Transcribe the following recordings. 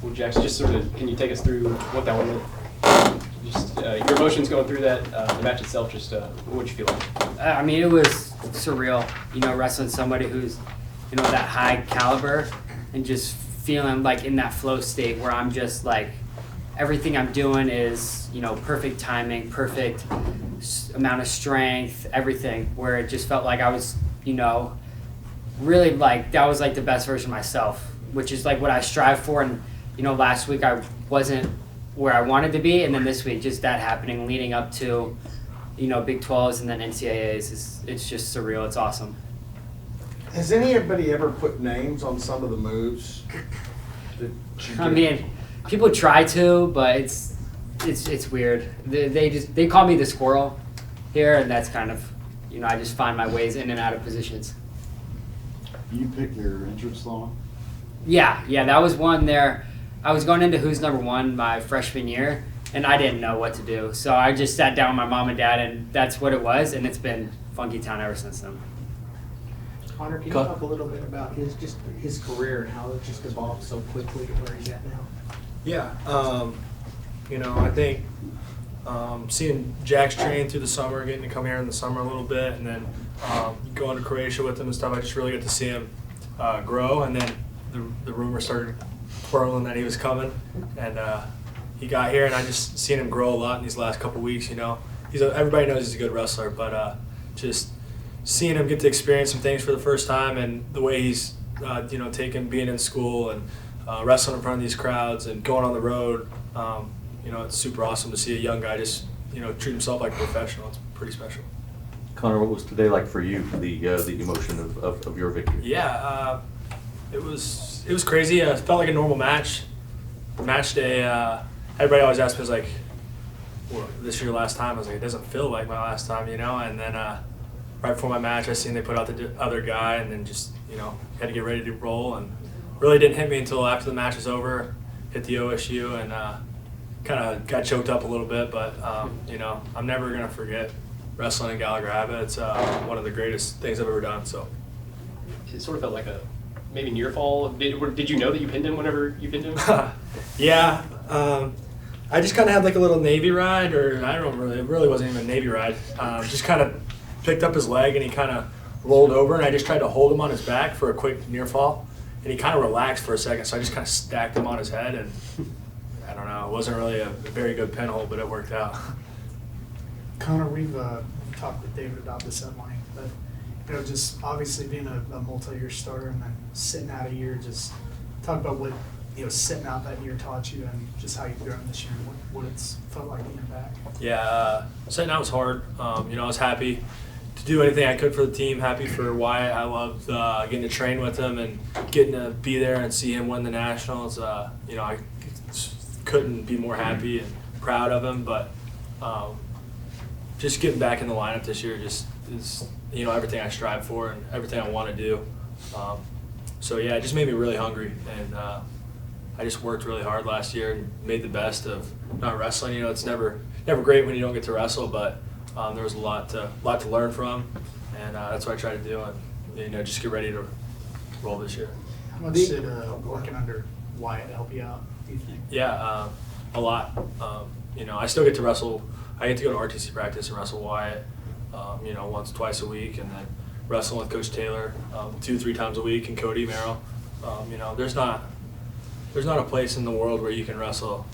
Well, Jax, just sort of, can you take us through what that one meant? Just your emotions going through that, the match itself, just what'd you feel like? I mean, it was surreal, wrestling somebody who's, that high caliber and just feeling like in that flow state where I'm just like, everything I'm doing is, perfect timing, perfect amount of strength, everything, where it just felt like I was, really like, that was like the best version of myself, which is like what I strive for. And, last week I wasn't where I wanted to be. And then this week, just that happening leading up to, Big 12s and then NCAAs, it's just surreal. It's awesome. Has anybody ever put names on some of the moves? I mean, people try to, but it's weird. They call me the squirrel here, and that's kind of, I just find my ways in and out of positions. You pick your entrance song? Yeah, that was one there. I was going into Who's Number One my freshman year, and I didn't know what to do. So I just sat down with my mom and dad, and that's what it was, and it's been Funky Town ever since then. Konner, can you talk a little bit about his career and how it just evolved so quickly to where he's at now? Yeah, I think seeing Jax train through the summer, getting to come here in the summer a little bit, and then going to Croatia with him and stuff, I just really got to see him grow. And then the rumor started twirling that he was coming, and he got here, and I just seen him grow a lot in these last couple weeks. Everybody knows he's a good wrestler, but just seeing him get to experience some things for the first time, and the way he's taken being in school and wrestling in front of these crowds and going on the road, it's super awesome to see a young guy just treat himself like a professional. It's pretty special. Konner, what was today like for you? The emotion of your victory? Yeah, it was crazy. It felt like a normal match. Match day. Everybody always asks me, was like, well, "This is your last time?" I was like, "It doesn't feel like my last time," And then right before my match, I seen they put out the other guy, and then just had to get ready to roll, and really didn't hit me until after the match was over. Hit the OSU and kind of got choked up a little bit, but I'm never gonna forget wrestling in Gallagher Abbott. It's one of the greatest things I've ever done. So It sort of felt like a maybe near fall. Did you know that you pinned him whenever you pinned him? Yeah, I just kind of had like a little Navy ride, or I don't really, it really wasn't even a Navy ride. Just kind of picked up his leg and he kind of rolled over, and I just tried to hold him on his back for a quick near fall, and he kind of relaxed for a second, so I just kind of stacked him on his head, and I don't know, it wasn't really a very good pinhole, but it worked out. Konner, we've talked with David about this at length, but just obviously being a multi-year starter and then sitting out a year, just talk about what sitting out that year taught you and just how you've grown this year and what it's felt like being back. Yeah, sitting out was hard. I was happy to do anything I could for the team, happy for Wyatt. I loved getting to train with him and getting to be there and see him win the Nationals. I couldn't be more happy and proud of him, but just getting back in the lineup this year just is everything I strive for and everything I want to do. So yeah, it just made me really hungry, and I just worked really hard last year and made the best of not wrestling. It's never great when you don't get to wrestle, but there was a lot to learn from, and that's what I try to do, and just get ready to roll this year. How much did working under Wyatt help you out, do you think? Yeah, a lot. I still get to wrestle. I get to go to RTC practice and wrestle Wyatt, once, twice a week, and then wrestle with Coach Taylor 2-3 times a week, and Cody Merrill. There's not a place in the world where you can wrestle,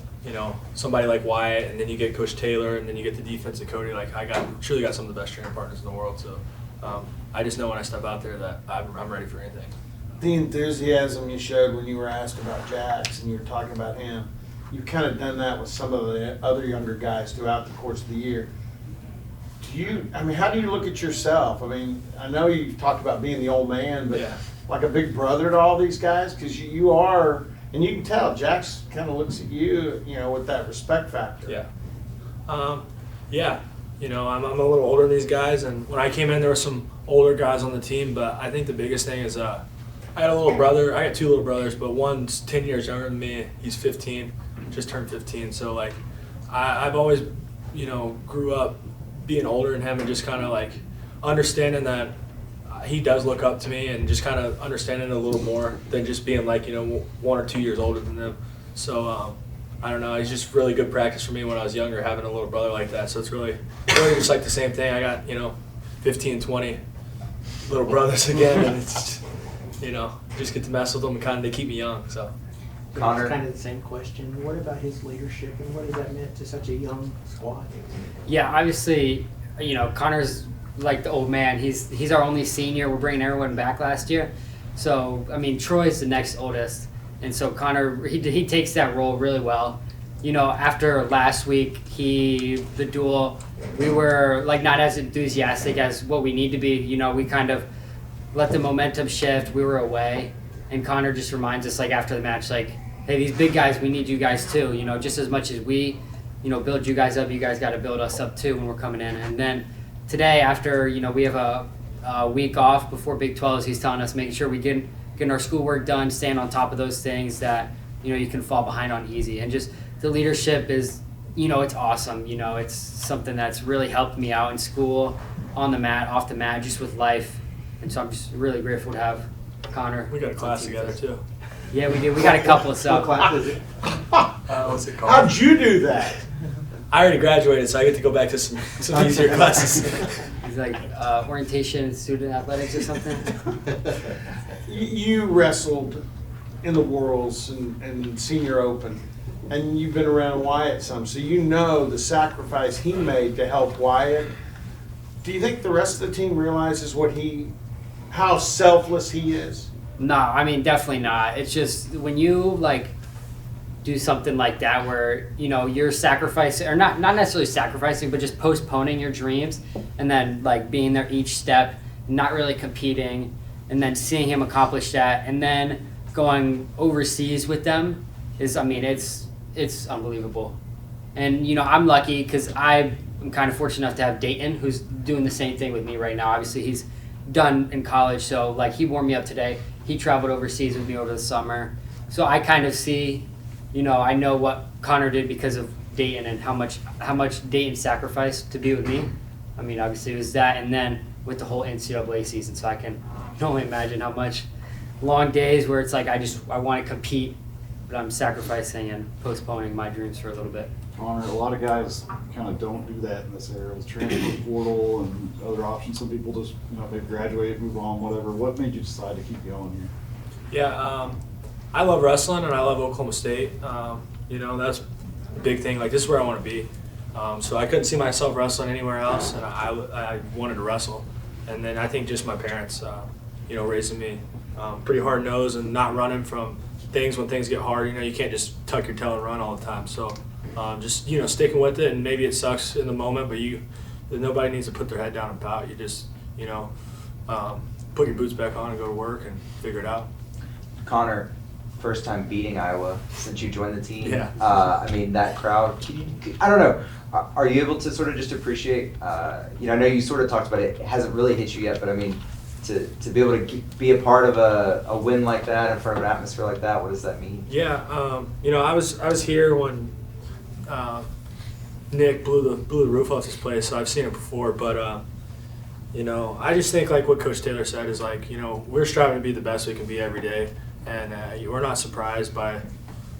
somebody like Wyatt, and then you get Coach Taylor, and then you get the defensive Cody. Like, truly got some of the best training partners in the world. So I just know when I step out there that I'm ready for anything. The enthusiasm you showed when you were asked about Jax and you were talking about him, you've kind of done that with some of the other younger guys throughout the course of the year. How do you look at yourself? I know you've talked about being the old man, but Yeah. like a big brother to all these guys? Because you are, and you can tell, Jax kind of looks at you, with that respect factor. Yeah. I'm a little older than these guys, and when I came in, there were some older guys on the team, but I think the biggest thing is I had a little brother. I got two little brothers, but one's 10 years younger than me. He's 15, just turned 15. So, like, I've always, grew up being older than him and just kind of, like, understanding that he does look up to me and just kind of understanding it a little more than just being, like, 1 or 2 years older than them. So I don't know. It's just really good practice for me when I was younger, having a little brother like that. So it's really just like the same thing. I got 15, 20 little brothers again, and it's just get to mess with them and kind of they keep me young. So. Konner. It's kind of the same question. What about his leadership and what has that meant to such a young squad? Yeah, obviously, Connor's like the old man. He's our only senior. We're bringing everyone back last year. So, I mean, Troy's the next oldest. And so Konner, he takes that role really well. After last week, the duel, we were like not as enthusiastic as what we need to be. We kind of let the momentum shift. We were away. And Konner just reminds us, like, after the match, like, hey, these big guys, we need you guys too. Just as much as we, build you guys up, you guys got to build us up too when we're coming in. And then today, after, we have a week off before Big 12s, he's telling us, making sure we getting our schoolwork done, staying on top of those things that, you can fall behind on easy. And just the leadership is, it's awesome. It's something that's really helped me out in school, on the mat, off the mat, just with life. And so I'm just really grateful to have Konner. We got a class together too. Yeah, we do. We got a couple of stuff. What class is it? What's it called? How'd you do that? I already graduated, so I get to go back to some easier classes. He's like orientation, student athletics or something. You wrestled in the Worlds and Senior Open, and you've been around Wyatt some, so you know the sacrifice he made to help Wyatt. Do you think the rest of the team realizes how selfless he is? No, I mean, definitely not. It's just when you do something like that where, you're sacrificing, or not necessarily sacrificing, but just postponing your dreams and then being there each step, not really competing, and then seeing him accomplish that, and then going overseas with them is, it's unbelievable. And, I'm lucky because I'm kind of fortunate enough to have Dayton, who's doing the same thing with me right now. Obviously, he's done in college, so he warmed me up today. He traveled overseas with me over the summer. So I kind of see, I know what Konner did because of Dayton and how much Dayton sacrificed to be with me. I mean, obviously it was that, and then with the whole NCAA season, so I can only imagine how much long days where it's I want to compete, but I'm sacrificing and postponing my dreams for a little bit. Konner, a lot of guys kind of don't do that in this era with transfer portal and other options. Some people just, they graduate, move on, whatever. What made you decide to keep going here? Yeah, I love wrestling and I love Oklahoma State. That's a big thing. This is where I want to be. So I couldn't see myself wrestling anywhere else, and I wanted to wrestle. And then I think just my parents, raising me pretty hard nosed and not running from things when things get hard. You can't just tuck your tail and run all the time. So just sticking with it, and maybe it sucks in the moment, but nobody needs to put their head down and pout. You just put your boots back on and go to work and figure it out. Konner, first time beating Iowa since you joined the team. Yeah. That crowd. I don't know. Are you able to sort of just appreciate? I know you sort of talked about it. It hasn't really hit you yet, but to be able to be a part of a win like that in front of an atmosphere like that, what does that mean? Yeah. I was here when Nick blew the roof off his place, so I've seen it before. But I just think what Coach Taylor said is we're striving to be the best we can be every day, and we're not surprised by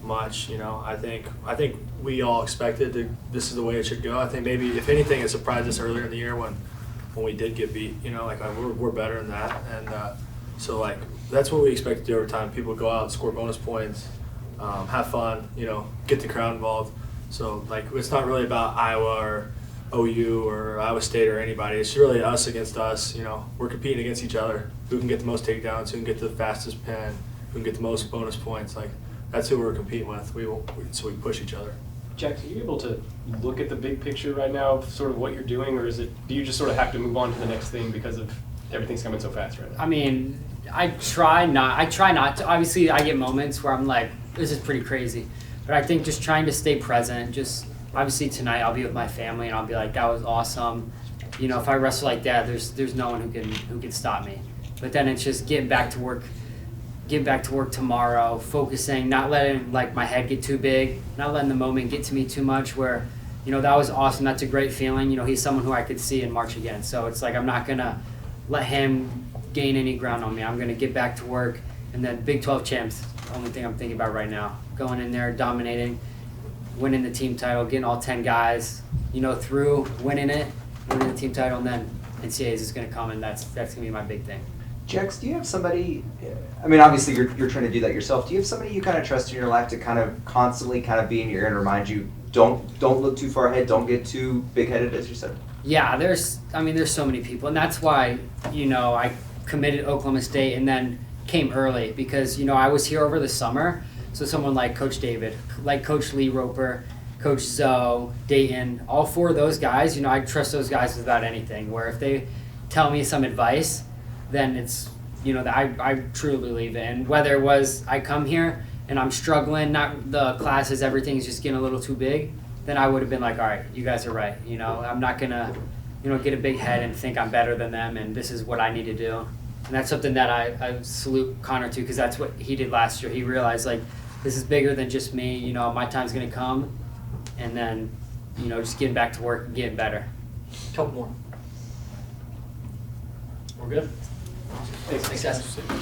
much. I think we all expected this is the way it should go. I think maybe if anything, it surprised us earlier in the year when we did get beat. We're better than that, and so that's what we expect to do every time. People go out, score bonus points, have fun, get the crowd involved. So it's not really about Iowa or OU or Iowa State or anybody. It's really us against us. We're competing against each other. Who can get the most takedowns? Who can get the fastest pin? Who can get the most bonus points? That's who we're competing with. So we push each other. Jax, are you able to look at the big picture right now of sort of what you're doing, or do you just sort of have to move on to the next thing because of everything's coming so fast right now? I mean, I try not to. Obviously, I get moments where I'm this is pretty crazy. But I think just trying to stay present, just obviously tonight I'll be with my family and I'll be that was awesome. If I wrestle like that, there's no one who can stop me. But then it's just getting back to work tomorrow, focusing, not letting my head get too big, not letting the moment get to me too much where, that was awesome. That's a great feeling. He's someone who I could see in March again. So it's I'm not going to let him gain any ground on me. I'm going to get back to work And then Big 12 champs, only thing I'm thinking about right now. Going in there, dominating, winning the team title, getting all 10 guys, through winning it, winning the team title, and then NCAAs is going to come, and that's going to be my big thing. Jax, do you have somebody, I mean, obviously you're trying to do that yourself. Do you have somebody you kind of trust in your life to kind of constantly kind of be in your ear and remind you, don't look too far ahead, don't get too big-headed, as you said? Yeah, there's so many people, and that's why, I committed to Oklahoma State and then came early because, I was here over the summer. So someone like Coach David, like Coach Lee Roper, Coach Zoe, Dayton, all 4 of those guys, I trust those guys without anything. Where if they tell me some advice, then it's, I truly believe it. And whether it was I come here and I'm struggling, not the classes, everything's just getting a little too big, then I would have been like, all right, you guys are right. I'm not going to, get a big head and think I'm better than them and this is what I need to do. And that's something that I salute Konner to because that's what he did last year. He realized, like, this is bigger than just me. My time's going to come. And then, just getting back to work and getting better. Couple more. We're good? Thanks, guys. Thanks.